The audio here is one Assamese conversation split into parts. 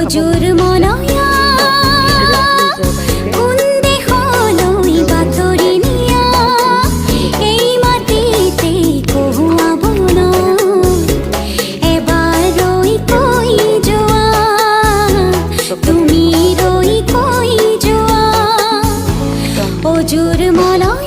অজুৰ মনয়া কোন দেশলৈ বাতৰি নিয়া এই মাটিতে কহুৱাব ন এবাৰ ৰৈ কৈ যোৱা তুমি ৰৈ কৈ যোৱা অজুৰ মনয়া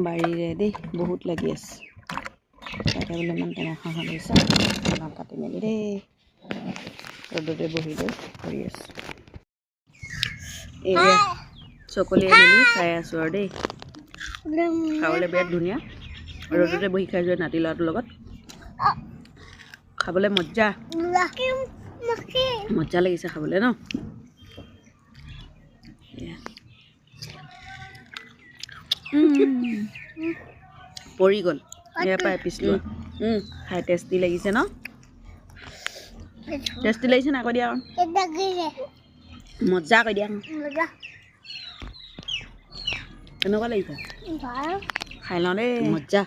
বাৰীৰে দেই বহুত লাগি আছে তাতে বোলে ইমান টেঙা খাওঁ লৈছে কাটি মেলি দেই ৰ'দতে বহি লৈ কৰি আছোঁ এয়া চকলিয়াই মেলি খাই আছোঁ আৰু দেই খাবলৈ বিৰাট ধুনীয়া ৰ'দতে বহি খাই যোৱা নাতি ল'ৰাটোৰ লগত খাবলৈ মজা মজা লাগিছে খাবলৈ ন পৰি গ'ল ইয়াৰ পৰা পিছ লোৱা খাই টেষ্টি লাগিছে ন টেষ্টি লাগিছে না কৈ দিয়া মজা কৈ দিয়া কেনেকুৱা লাগিছে খাই লওঁ দেই মজা